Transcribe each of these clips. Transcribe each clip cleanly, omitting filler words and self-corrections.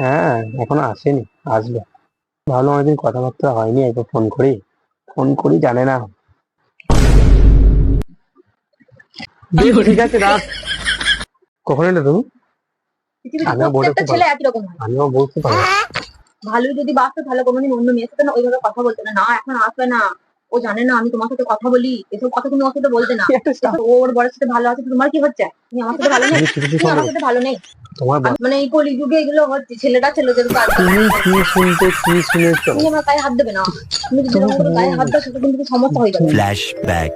হ্যাঁ, এখনো আসেনি। আসবে। ভাবলাম অনেকদিন কথাবার্তা হয়নি, একবার ফোন করি। ফোন করি, জানে না। বেশ, ঠিক আছে, রাখ। কখন এলে তুমি? পৃথিবীতে আমিও বউটা প্রত্যেকটা খুব ছেলে ভালো। একই রকম হয়। আমিও বউ খুব ভালো। ভালোই যদি বাসতো তাহলে কোনোদিন অন্য মেয়ের সাথে না ওইভাবে কথা বলতে না। না, এখন আসবে না। ও জানে না আমি তোমার সাথে কথা বলি। এসব কথা তুমি ওর সাথে বলতে না। কি একটা এসব ও ওর বরের সাথে ভালো আছে, তোমার কি হচ্ছে? তুমি আমার সাথে ভালো নেই। তুমি শুধু তুমি সন্দেহ আমার সাথে করছো। ভালো নেই। তোমার আমি মানে এই কলিযুগে এগুলো হচ্ছে, ছেলেটা ছেলেদের কাজ করে। তুমি কি শুনতে কি শুনেছো? তুমি আমার গায়ে হাত দেবে না। তুমি যদি তুমি এরকম করে গায়ে হাত দাও সেটা কিন্তু সমস্যা হয়ে যাবে। ফ্ল্যাশব্যাক।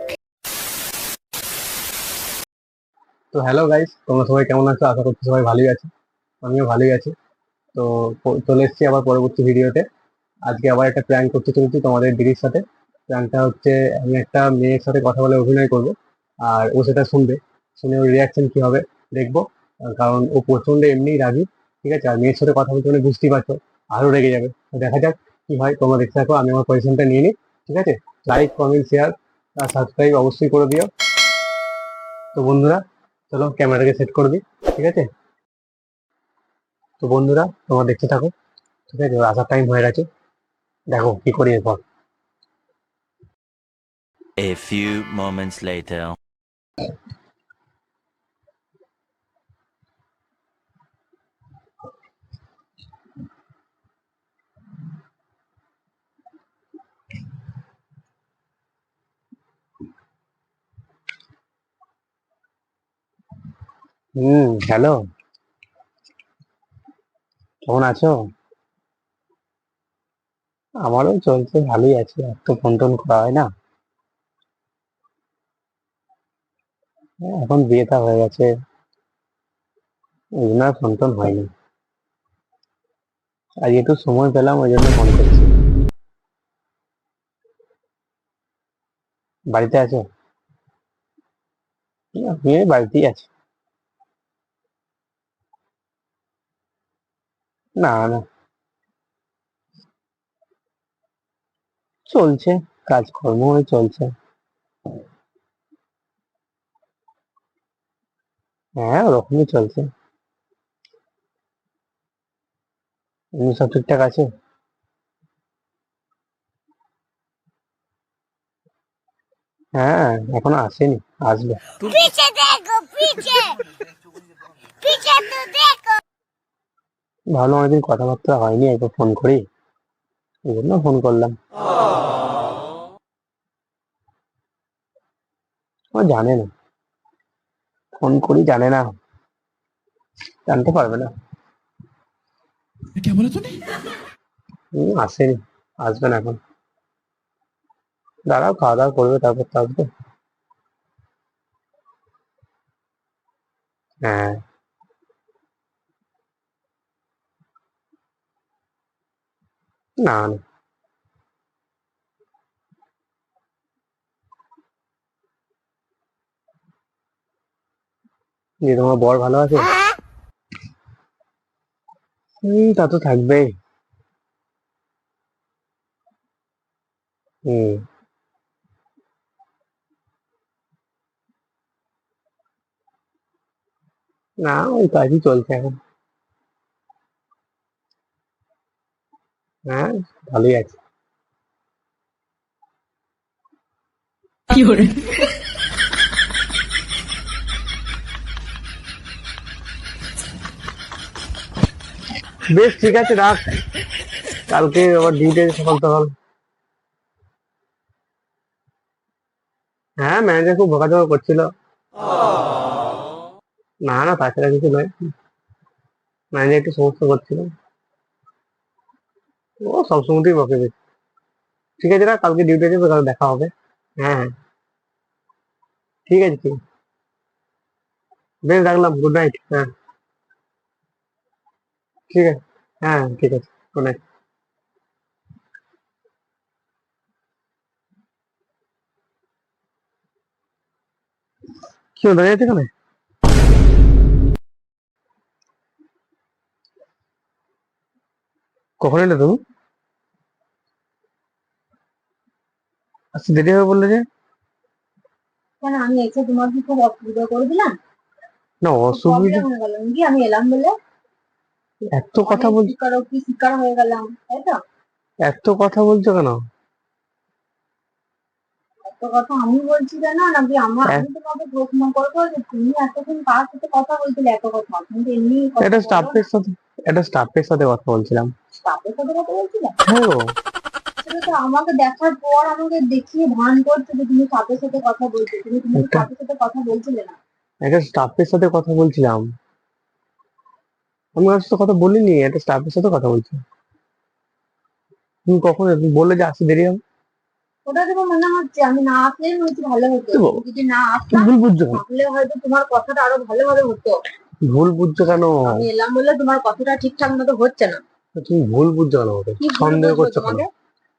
তো হ্যালো গাইস, তোমরা সবাই কেমন আছো? আশা করছি সবাই ভালোই আছে। আমিও ভালোই আছি। তো চলে এসেছি আবার পরবর্তী ভিডিওতে। আজকে আবার একটা প্র্যাঙ্ক করতে চলেছি তোমাদের দিদির সাথে। প্র্যাঙ্কটা হচ্ছে, আমি একটা মেয়ের সাথে কথা বলে অভিনয় করব, আর ও সেটা শুনবে। শুনে ওর রিয়াকশন কি হবে দেখবো। কারণ ও প্রচন্ড এমনিই রাগী। ঠিক আছে, আর মেয়ের সাথে কথা বলতে মানে বুঝতেই পারছো, আরো রেগে যাবে। তো দেখা যাক কি হয়, তোমরা দেখতে থাকো। আমি আমার পজিশনটা নিয়ে নিই। ঠিক আছে, লাইক, কমেন্ট, শেয়ার আর সাবস্ক্রাইব অবশ্যই করে দিও। তো বন্ধুরা, চলো ক্যামেরাটাকে সেট করে দিই। ঠিক আছে, তো বন্ধুরা তোমরা দেখতে থাকো। ঠিক আছে, ওর আসার টাইম হয়ে গেছে। দেখো কি করি এরপর। A few moments later. Hello, কেমন আছো? আমারও চলছে, ভালোই আছে। আর তো ফোন টোন করা হয় না। এখন বিয়েটা হয়ে গেছে, ওই জন্য আর ফোন টোন হয়নি। আজ একটু সময় পেলাম, ওই জন্য ফোন করছি। বাড়িতে আছো? আমি এই বাড়িতেই আছি। না না, চলছে, কাজকর্ম ওই চলছে। হ্যাঁ, ওরকমই চলছে। এমনি সব ঠিকঠাক আছে? হ্যাঁ, এখনো আসেনি। আসবে। पीछे देखो पीछे पीछे तो देखो। ভাবলাম অনেকদিন কথাবার্তা হয়নি, একবার ফোন করি। এই জন্য ফোন করলাম। ও জানে না, ফোন করি, জানে না। জানতে পারবে না। क्या बोला तूने? আসেনি, আসবে না এখন। দাঁড়াও, খাওয়া দাওয়া করবে, তারপর তো আসবে। হ্যাঁ। না না, যে তোমার বর ভালো আছে? তা তো থাকবেই। হুম। না, ওই কাজই চলছে এখন। হ্যাঁ, ভালোই আছে। বেশ, ঠিক আছে, রাখ। কালকে আবার ডিউটি আছে সকাল সকাল। হ্যাঁ, ম্যানেজার খুব বকাঝকা করছিল। না না, তাছাড়া কিছু নয়। ম্যানেজার একটু সমস্যা করছিল। ও সবসময়তেই বকে বেশ। ঠিক আছে, রাখ, কালকে ডিউটি আছে তো, কালকে দেখা হবে। হ্যাঁ হ্যাঁ, ঠিক আছে, ঠিক আছে। বেশ, রাখলাম। Good night. হ্যাঁ, ঠিক আছে। হ্যাঁ, ঠিক আছে। Good night. কি হলো, দাঁড়িয়ে আছে এখানে? কখন এলে তুমি? আচ্ছা, দেরি হবে বললে যে? কেন আমি এসে তোমার কি খুব অসুবিধা করে দিলাম? না, প্রবলেম অসুবিধা। হয়ে গেল নাকি আমি এলাম বলে? এত কথা অনেক বলছো, স্বীকারোক্তি শিকার হয়ে গেলাম, তাই তো? এত কথা বলছো কেন? এত কথা আমি বলছি কেন, নাকি এ- আমি তোমাকে প্রশ্ন করবো যে তুমি এতক্ষণ কার সাথে কথা বলছিলে এত কথা? তুমি তো এমনি কথা এটা বলো না। স্টাফের সাথে কথা বলছিলাম। তাদের সাথে কথা বলছিলে? হ্যাঁ গো, সেটা তো আমাকে দেখার পর আমাকে দেখিয়ে ভান করছো যে তুমি তাদের সাথে কথা বলছো, তুমি তো একটা তাদের সাথে কথা বলছিলে না। একটা স্টাফের সাথে কথা বলছিলাম। আমি ওর সাথে কথা বলিনি, একটা স্টাফের সাথে কথা বলছি। তুমি কখন তুমি বললে যে আসতে দেরি হবে? ওটা তোমার মনে হচ্ছে আমি না আসলেই মনে হচ্ছে ভালো হতো, তো তুমি যদি না তুমি আসতাম ভুল বুঝছো কেন? তাহলে হয়তো তোমার কথাটা আরো ভালোভাবে হতো। ভুল বুঝছো কেন? আমি এলাম বলে তোমার কথাটা ঠিকঠাক মতো হচ্ছে না। তুমি ভুল বুঝছো কেন আমাকে? কি ভুল সন্দেহ বুঝবো করছো কেন? তোমাকে?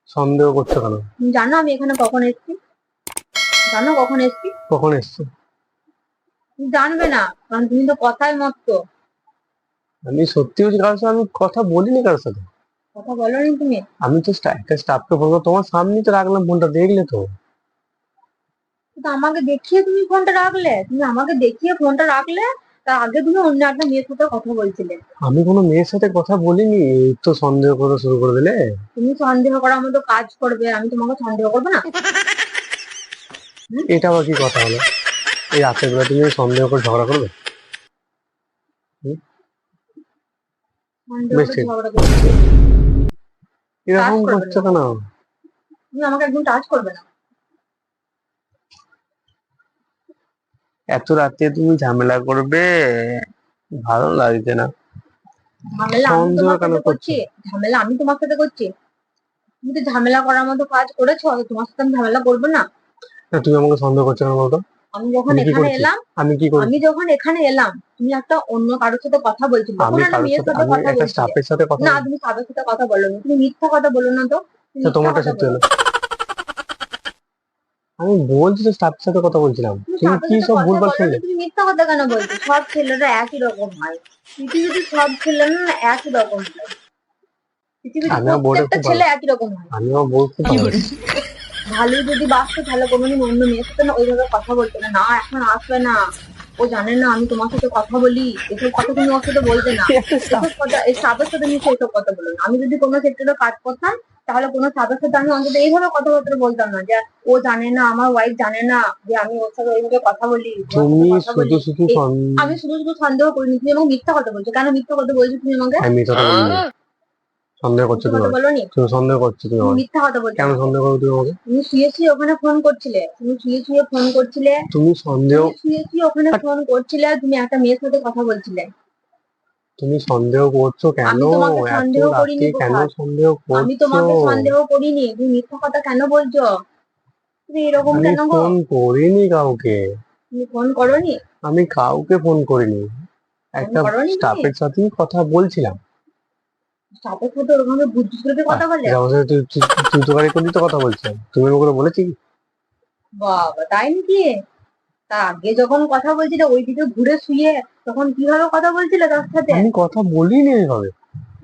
সন্দেহ করছো কেন? তুমি জানো আমি এখানে কখন এসেছি? জানো কখন এসেছি? কখন এসছো? তুমি জানবে না, কারণ তুমি তো কথায় মত্ত। আমি সত্যি বলছি, কারোর সাথে আমি কথা বলিনি কারোর সাথে। কথা বলোনি তুমি। আমি তো একটা স্টাফকে ফোন করে তোমার সামনেই তো রাখলাম ফোনটা, দেখলে তো। কিন্তু আমাকে দেখিয়ে তুমি ফোনটা রাখলে, তুমি আমাকে দেখিয়ে ফোনটা রাখলে, তার আগে তুমি অন্য একটা মেয়ের সাথে কথা বলছিলে। আমি কোনো মেয়ের সাথে কথা বলিনি, এই তো সন্দেহ করা শুরু করে দিলে। তুমি সন্দেহ করার মতো কাজ করবে, আমি তোমাকে সন্দেহ করবো না? এটা আবার কি কথা হলো? এই রাতের বেলা তুমি সন্দেহ করে ঝগড়া করবে? হুম? সন্দেহ বেশ করে ঠিক, ঝগড়া করবে? এরকম করবে করছো না, কেন? তুমি আমাকে একদম টাচ করবে না। এত রাতে তুমি ঝামেলা করবে, ভালো লাগছে না। ঝামেলা আমি সন্দেহ তোমার কেন সাথে করছো? করছি? ঝামেলা আমি তোমার সাথে করছি? তুমি তো ঝামেলা করার মতো কাজ করেছো, তো তোমার সাথে আমি ঝামেলা করবো না? না, তুমি আমাকে সন্দেহ করছো কেন বলতো? আমি যখন আমি কি এখানে করেছি? এলাম, আমি কি করেছি? আমি যখন এখানে এলাম তুমি একটা অন্য কারোর সাথে কথা বলছিলে, আমি কোনো একটা কারোর মেয়ের সাথে, সাথে আমি কথা একটা বলছিলে। স্টাফের সাথে কথা না, বলছি। তুমি কারোর সাথে কথা বলোনি, তুমি মিথ্যা কথা বলো না তো, তুমি তো মিথ্যা তোমারটা কথা সত্যি বলো। হলো। আমি বলছি তো স্টাফের সাথে কথা বলছিলাম, তুমি তুমি সাথে কি সাথে সব কথা ভুলভাল বলোনি, শুনলে? তুমি মিথ্যা কথা কেন বলছো? সব ছেলেরা একই রকম হয়, পৃথিবীতে সব ছেলেরা না একই রকম হয়, পৃথিবীতে আমি আমার বউটা প্রত্যেকটা খুব ভালো, ছেলে একই রকম হয়। আমি আমার বউ খুব কি ভালো। করে ভালো যদি বাসতো তাহলে কোনোদিন অন্য মেয়ের সাথে না ওইভাবে কথা বলতো না, না এখন আসবে না। ও জানে না আমি তোমার সাথে কথা বলি, এসব কথা তুমি ওর সাথে বলতে না। একটা staff- এসব কথা এই স্টাফের সাথে নিশ্চয়ই এসব কথা বলো না। আমি যদি কোনো সেক্টরে কাজ করতাম তাহলে কোনো স্টাফের সাথে আমি অন্তত এইভাবে কথাবার্তা বলতাম না যে ও জানে না, আমার ওয়াইফ জানে না যে আমি ওর সাথে ওইভাবে কথা বলি, তোমার সাথে তুমি কথা শুধু বলি। শুধু আমি শুধু শুধু সন্দেহ করিনি, তুমি আমাকে মিথ্যা কথা বলছো। কেন মিথ্যা কথা বলছো তুমি আমাকে? আমি মিথ্যা কথা বলিনি। সন্দেহ করছো মিথ্যা তুমি কথা আমাকে। বলোনি, তুমি সন্দেহ করছো তুমি তুমি আমাকে। মিথ্যা কথা বলছো কেন আমাকে। সন্দেহ করো তুমি আমাকে? তুমি শুয়ে শুয়ে ওখানে ফোন করছিলে, তুমি শুয়ে শুয়ে ফোন করছিলে, তুমি সন্দেহ, তুমি শুয়ে শুয়ে ওখানে ফোন করছিলে, তুমি একটা মেয়ের সাথে কথা বলছিলে। তুমি সন্দেহ করছো কেন? আমি তোমাকে এত সন্দেহ রাতে করিনি কেন কোথাও, সন্দেহ আমি করছো? তোমাকে সন্দেহ করিনি, তুমি মিথ্যা কথা কেন বলছো? তুমি এরকম আমি কেন গো? ফোন করিনি কাউকে, তুমি ফোন করোনি? আমি কাউকে ফোন করিনি। ফোন একটা করোনি তুমি? স্টাফের সাথেই কথা বলছিলাম। সাথে সাথে ওরকম বুদ্ধি করে কথা বলে? এটা আমার সাথে তুই তো গাড়ি করে তো কথা বলছিলাম, তুমি আমাকে বলেছি কি? বাবা তাই নাকি? তার আগে যখন কথা বলছিলে ওইদিকে ঘুরে শুয়ে, তখন কিভাবে কথা বলছিলে তার সাথে? আমি কথা বলিনি এইভাবে।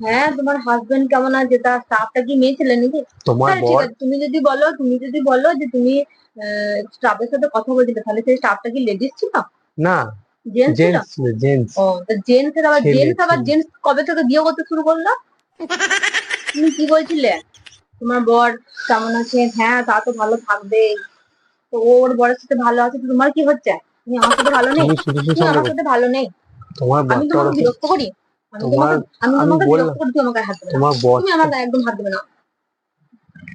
হ্যাঁ, তোমার হাজবেন্ড কেমন আছে, তার স্টাফটা কি মেয়ে ছেলে নাকি? তোমার তাহলে ঠিক বর, আছে, তুমি যদি বলো যে তুমি স্টাফের সাথে কথা বলছিলে, তাহলে সেই স্টাফটা কি লেডিস ছিল, না, জেন্টস ছিল? জেন্টস ছিল, জেন্টস। ও, তা জেন্টস আবার ছেলে জেন্টস আবার ছেলে। জেন্টস কবে থেকে বিয়ে করতে শুরু করলো? তুমি কি বলছিলে? তোমার বর কেমন আছে? হ্যাঁ, তা তো ভালো থাকবে। তো ওর বরের সাথে ভালো আছে, তো তোমার কি হচ্ছে? তুমি আমার সাথে ভালো নেই? তুমি শুধু শুধু তুমি সন্দেহ আমার করছো। সাথে ভালো নেই? তোমার আমি বরটা তোমাকে ওরকম। বিরক্ত করি? আমি তোমার, তোমাকে আমি আমি তোমাকে বললাম বিরক্ত করি, তুমি আমাকে হাত দেবে না। তোমার বর, তুমি আমার গায়ে একদম হাত দেবে না।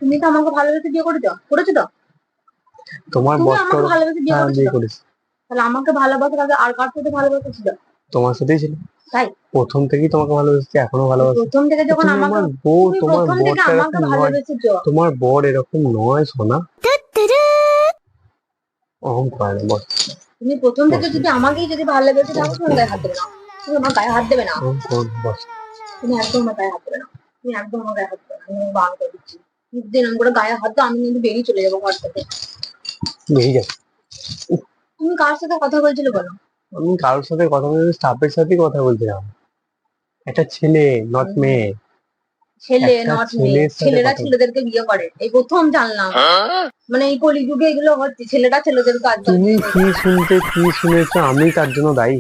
তুমি তো আমাকে ভালোবেসে বিয়ে করেছো তো? তোমার তুমি বরটা আমাকে ওরকম। ভালোবেসে বিয়ে হ্যাঁ, করেছো বিয়ে তো? করিস। তাহলে আমাকে ভালোবাসার আগে আর কার সাথে ভালোবাসা ছিল? তোমার সাথেই ছিল। তাই? প্রথম থেকেই তোমাকে ভালোবেসেছি, এখনো তো ভালোবাসি। প্রথম থেকে যখন তুমি আমাকে আমার বউ, তুমি তোমার প্রথম থেকে বরটা আমাকে এরকম নয়। ভালোবেসেছো। তোমার বর এরকম নয় সোনা, ওরকম করে না বর। তুমি প্রথম থেকে যদি আমাকেই যদি ভালোবেসে থাকো, তুমি আমার গায়ে হাত দেবে না। তুমি আমার গায়ে হাত দেবে না। ওরকম করে না, বস। তুমি একদম আমার গায়ে হাত দেবে না। তুমি একদম আমার গায়ে হাত দেবে না, আমি তোমাকে বারণ করে দিচ্ছি। তুমি যদি এরকম করে গায়ে হাত দাও, আমি কিন্তু বেরিয়ে চলে যাবো ঘর থেকে। বেরিয়ে যাবে। তুমি কার সাথে কথা বলছিলে বলো? আমি কারোর সাথে কথা বলছি, স্টাফের সাথেই কথা বলছিলাম। একটা ছেলে, নট হুম, মেয়ে। ছেলে একটা নট মেয়ে? ছেলের সাথে ছেলেরা কথা ছেলেদেরকে বিয়ে করে, এই প্রথম জানলাম। মানে এই কলিযুগে এগুলো হচ্ছে, ছেলেরা ছেলেদেরকে আজকাল তুমি বিয়ে কি করছে। শুনতে কি শুনেছো, আমি তার জন্য দায়ী?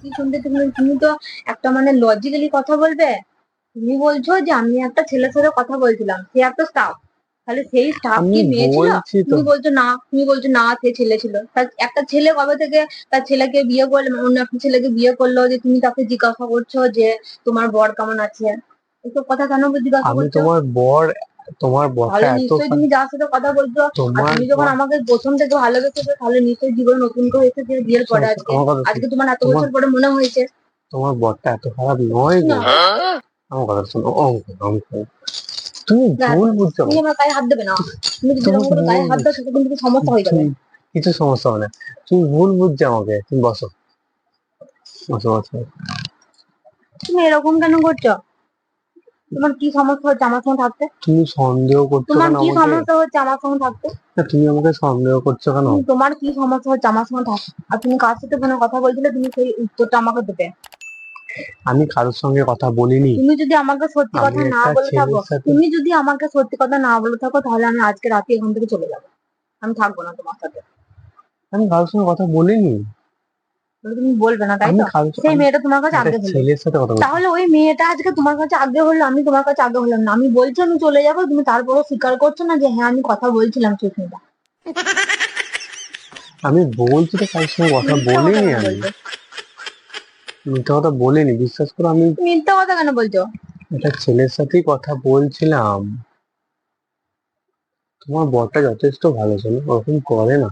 কি শুনতে তুমি তুমি তো একটা মানে লজিক্যালি কথা বলবে। তুমি বলছো যে আমি একটা ছেলের সাথে কথা বলছিলাম, সে একটা স্টাফ, তাহলে সেই স্টাফ আমি কি মেয়ে ছিল? বলছি তো, তুমি বলছো না সে ছেলে ছিল। তার একটা ছেলে কবে থেকে তার ছেলেকে বিয়ে করলো, মানে অন্য একটা ছেলেকে বিয়ে করলো, যে তুমি তাকে জিজ্ঞাসা করছো যে তোমার বর কেমন আছে? এসব কথা কেন জিজ্ঞাসা আমি করছো? তোমার বর, তোমার বরটা তাহলে এত নিশ্চয়ই তুমি যার সাথে কথা বলছো, আর তোমার তুমি যখন বর, আমাকে প্রথম থেকে ভালোবেসেছো, তাহলে নিশ্চয়ই জীবনে নতুন করে এসেছে বিয়ের পরে আজকে। আমার কথা শোনো, আজকে তোমার এত তোমার বছর পরে মনে হয়েছে। তোমার বরটা এত খারাপ নয় তুমি গো। আমার কথা শোনো, তুমি দেখো, ভুল বুঝছো। তুমি আমার গায়ে হাত দেবে না। তুমি যদি তুমি এরকম করে গায়ে ভুল হাত দাও, বুঝছো, সেটা কিন্তু সমস্যা হয়ে যাবে। তুমি কিছু সমস্যা হবে না, তুমি ভুল বুঝছো আমাকে। তুমি বসো, বসো বসো। তুমি এরকম কেন করছো? তোমার কি সমস্যা হচ্ছে আমার সঙ্গে থাকতে? তুমি সন্দেহ করছো তোমার কেন কি আমাকে? সমস্যা হচ্ছে আমার সঙ্গে থাকতে? না, তুমি আমাকে সন্দেহ করছো কেন? তোমার কি সমস্যা হচ্ছে আমার সঙ্গে থাকতে? আর তুমি কার সাথে ফোনে কথা বলছিলে, তুমি সেই উত্তরটা আমাকে দেবে। আমি কারোর সঙ্গে কথা বলিনি। তুমি যদি আমাকে সত্যি আমি কথা না একটা বলে থাকো, ছেলের সাথে, তুমি যদি আমাকে সত্যি কথা না বলে থাকো, তাহলে আমি আজকে রাতে এখান থেকে চলে যাবো। আমি থাকবো না তোমার সাথে। আমি কারোর সঙ্গে কথা বলিনি। তাহলে তুমি বলবে না, তাই আমি তো? কারোর, সেই আমি মেয়েটা তোমার কাছে একটা আগে হলো। ছেলের সাথে কথা বলছি। তাহলে ওই মেয়েটা আজকে তোমার কাছে আগে হলো, আমি তোমার কাছে আগে হলাম না। আমি বলছি আমি চলে যাবো, তুমি তারপরও স্বীকার করছো না যে হ্যাঁ আমি কথা বলছিলাম সুস্মিতা। আমি বলছি তো কারোর সঙ্গে কথা মিথ্যা কথা বলিনি কেন আমি। বলছো? মিথ্যা কথা বলিনি, বিশ্বাস করো। আমি মিথ্যা কথা কেন বলছো? একটা ছেলের সাথেই কথা বলছিলাম। তোমার বরটা যথেষ্ট ভালো ছিল, ওরকম করে না।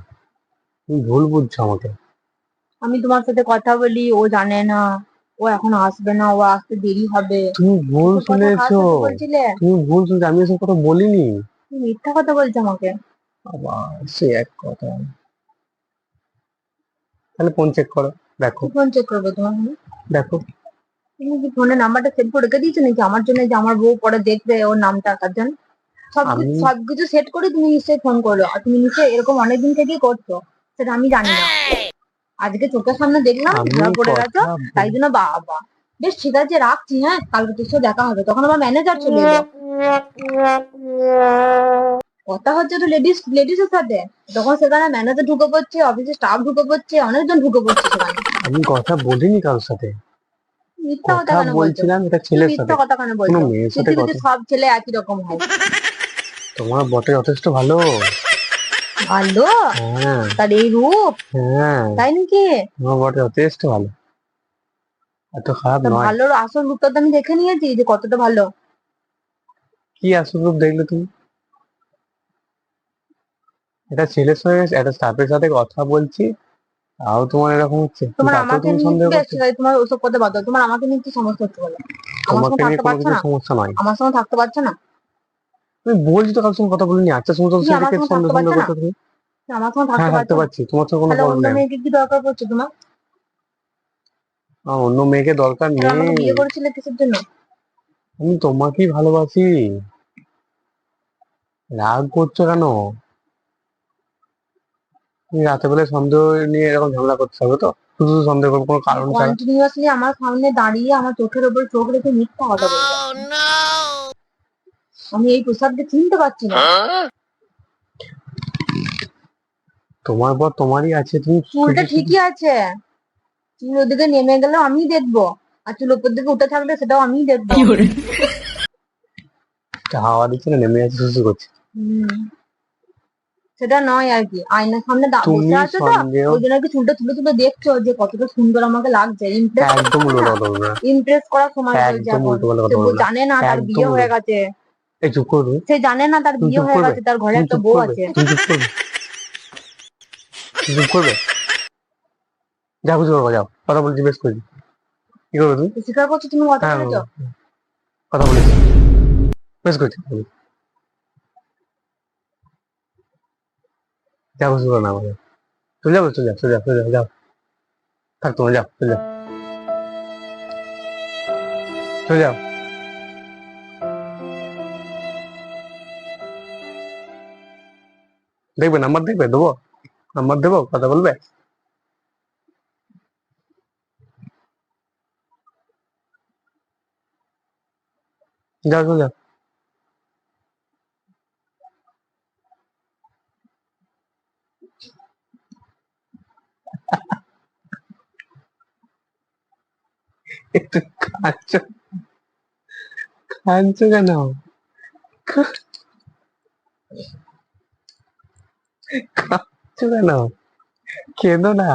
তুমি ভুল বুঝছো আমাকে। আমি তোমার সাথে কথা বলি, ও জানে না, ও এখন আসবে না, ও আসতে দেরি হবে, তুমি ভুল এসব কথা কার শুনেছো, সাথে বলছিলে? তুমি ভুল শুনেছো, আমি এসব কথা বলিনি। তুমি মিথ্যা কথা বলছো আমাকে। আবার সে এক কথা। তাহলে ফোন চেক করো, দেখো, কি ফোন চেক করবো তোমার ফোনে? দেখো। তুমি কি ফোনে নাম্বারটা সেভ করে রেখে দিয়েছো নাকি আমার জন্য, যে আমার বউ পরে দেখবে ওর নামটা, তার জন্য? আমি সবকিছু সেট করে তুমি নিশ্চয়ই ফোন করো, আর তুমি নিশ্চয়ই এরকম অনেকদিন থেকেই করছো, সেটা আমি জানি না। আজকে চোখের সামনে দেখলাম আমি ধরা পড়ে গেছো, কথা তাই জন্য বাবা। বেশ ঠিক আছে, রাখছি, হ্যাঁ কালকে তোর সাথে দেখা হবে, তখন আমার ম্যানেজার চলে এলো। কথা হচ্ছে তো লেডিসের সাথে, তখন সেখানে ম্যানেজার ঢুকে পড়ছে, অফিসে স্টাফ ঢুকে পড়ছে, অনেকজন ঢুকে পড়ছে সেখানে। আমি কথা বলিনি কারোর সাথে। মিথ্যা কথা কথা কেন বলছো? বলছিলাম এটা তুমি ছেলের সাথে, মিথ্যা কথা কেন কোনো বলছো? মেয়ের সাথে পৃথিবীতে কথা। সব ছেলে একই রকম হয়। তোমার বরটা যথেষ্ট ভালো। ভালো? হ্যাঁ, তার এই রূপ? হ্যাঁ, তাই নাকি? তোমার বরটা যথেষ্ট ভালো, এত খারাপ তা নয়। ভালোর আসল রূপটা তো আমি দেখে নিয়েছি যে কতটা ভালো। কি আসল রূপ দেখলে তুমি? এটা ছেলের সঙ্গে একটা স্টাফের সাথে কথা বলছি, তাও তোমার এরকম হচ্ছে, তোমার তাতেও আমাকে তুমি নিয়ে সন্দেহ বেশ করছো। ঠিক আছে, তোমার ওসব কথা বাদ দাও, তোমার আমাকে নিয়ে কি সমস্যা হচ্ছে বলো? আমার তোমাকে সঙ্গে নিয়ে থাকতে কোনো পারছো কিছু না? সমস্যা নয়। আমার সঙ্গে থাকতে পারছো না? আমি বলছি তো কারোর সঙ্গে কথা বলিনি। আচ্ছা শুনছো, তুমি আমার সেটাকে সঙ্গে সন্দেহ থাকতে সন্দেহ পারছো না? করছো তুমি। তুমি আমার সঙ্গে হ্যাঁ, থাকতে থাকতে পারছো না? পারছি, তোমার সঙ্গে কোনো তাহলে অন্য প্রবলেম। মেয়েকে কি দরকার পড়ছে তোমার? অন্য মেয়েকে দরকার তাহলে আমাকে নেই। বিয়ে করেছিলে কিসের জন্য? আমি তোমাকেই ভালোবাসি। রাগ করছো কেন? তুমি রাতে বেলায় সন্দেহ নিয়ে এরকম ঝামেলা করতে হবে তো? শুধু শুধু সন্দেহ করবো কোনো তুমি কারণ ছাড়া? কন্টিনিউয়াসলি আমার সামনে দাঁড়িয়ে আমার চোখের উপর চোখ রেখে মিথ্যা কথা বলছো। আমি এই প্রসাদকে চিনতে পারছি না। তোমার বর তোমারই আছে, তুমি চুলটা শুধু শুধু ঠিকই আছে, চুল ওদিকে নেমে গেলেও আমিই দেখবো, আর চুল উপর দিকে উঠে থাকলে সেটাও আমিই দেখবো। হাওয়া দিচ্ছে না, নেমে যাচ্ছে, শুধু করছে। হম, সেটা নয় আর কি, আয়নার সামনে বসে তুমি আছো তো, সন্দেহ, ওই জন্য আর কি চুলটা তুলে তুলে দেখছো যে কতটা সুন্দর আমাকে লাগছে, ইমপ্রেস একদম করতে উল্টো না? কথা বলবে না, ইমপ্রেস করার সময় চলছে একদম এখন। উল্টো পাল্টা সে কথা বলবে না, জানে না তার একদম বিয়ে উল্টো। হয়ে গেছে। এই চুপ করবে, সে জানে না তার তুমি বিয়ে চুপ হয়ে করবে, গেছে, তার ঘরে তুমি একটা চুপ বউ করবে, আছে। তুমি চুপ করবে, তুমি চুপ করবে। যাও কিছু করবো, যাও, কথা বলছি, বেশ করেছি। কি করবে তুমি? তো স্বীকার করছো তুমি কথা হ্যাঁ, বলেছো? কথা বলেছি, বেশ করেছি। যাও কিছু করো না আমাকে। চলে যাবো, চলে যাও, চলে যাও, চলে যাও, যাও। থাক, তোমার যাও, চলে যাও, চলে যাও। দেখবে নাম্বার, দেখবে দেবো, নাম্বার দেবো, কথা বলবে। যাও, চলে যাও। একটু কাঁদছো, কাঁদছো কেন? কাঁদছো কেন? কেঁদো না,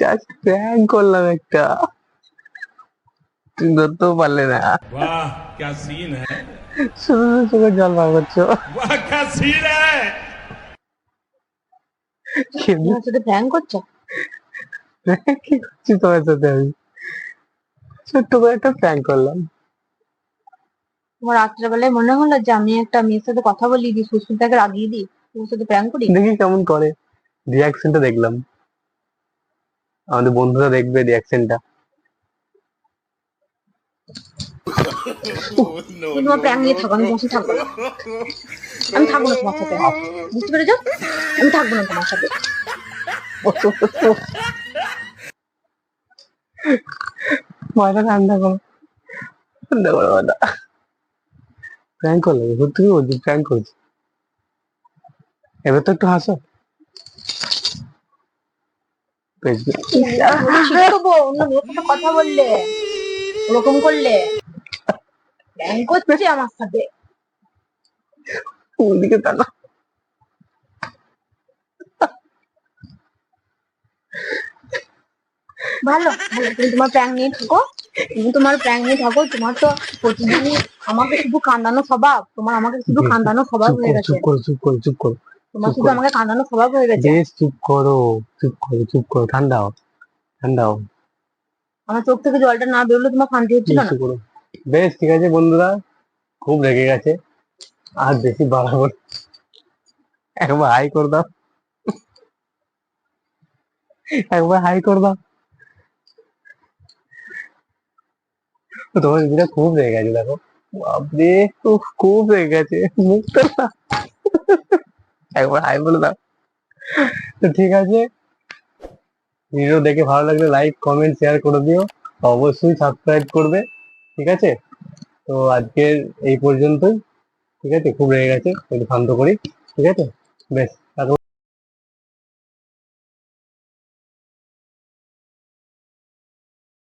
জাস্ট প্র্যাঙ্ক করলাম একটা, তুমি ধরতেও পারলে না। वाह क्या सीन है শুধু শুধু চোখে জল বার করছো। वाह क्या सीन है কেঁদো, তোমার সাথে প্র্যাঙ্ক করছো? কি করছি তোমার সাথে আমি? ছোট্ট করে একটা প্র্যাঙ্ক করলাম। তোমার রাত্রেবেলায় মনে হলো যে আমি একটা মেয়ের সাথে কথা বলি দিই, সুস্মিতাকে রাগিয়ে দিই, তোমার সাথে প্র্যাঙ্ক করি? দেখি কেমন করে, রিয়াকশনটা দেখলাম, আমাদের বন্ধুরা দেখবে রিয়াকশনটা। তুমি তোমার প্র্যাঙ্ক নিয়ে থাকো, আমি তোমার সাথে থাকবো না। আমি থাকবো না তোমার সাথে, বুঝতে পেরেছো? আমি থাকবো না তোমার সাথে। মাথা ঠান্ডা করো, ঠান্ডা করো মাথা। প্র্যাঙ্ক করলাম, সত্যি কি বলছি, প্র্যাঙ্ক করছি। এবার তো একটু হাসো। বেশ বেশ। শিখবো অন্য মেয়ের সাথে কথা বললে, ওরকম করলে প্র্যাঙ্ক করছে আমার সাথে। ওদিকে তাকা। ভালো ভালো, তুমি তোমার প্র্যাঙ্ক নিয়ে থাকো, তুমি তোমার প্র্যাঙ্ক নিয়ে থাকো। তোমার তো প্রতিদিনই আমাকে শুধু কান্দানো স্বভাব, তোমার আমাকে শুধু কান্দানো স্বভাব চুপ হয়ে করো, গেছে। চুপ করো, চুপ করো, চুপ করো, তোমার চুপ শুধু করো। আমাকে কান্দানো স্বভাব হয়ে গেছে। বেশ চুপ করো, চুপ করো, চুপ করো, ঠান্ডা হও, ঠান্ডা হও। আমার চোখ থেকে জলটা না বেরোলে তোমার শান্তি হচ্ছিল না? চুপ করো। বেশ ঠিক আছে বন্ধুরা, খুব রেগে গেছে, আর বেশি বাড়াবো না। একবার হাই করে দাও, একবার হাই করে দাও। তোমার দিদিটা খুব রেগে গেছে, দেখো, বাপরে, উফ, খুব রেগে গেছে, মুখটা না। একবার হাই বলে দাও। তো ঠিক আছে, ভিডিও দেখে ভালো লাগলে লাইক কমেন্ট শেয়ার করে দিও, অবশ্যই সাবস্ক্রাইব করবে, ঠিক আছে? তো আজকের এই পর্যন্তই, ঠিক আছে? খুব রেগে গেছে, একটু শান্ত করি, ঠিক আছে? বেশ।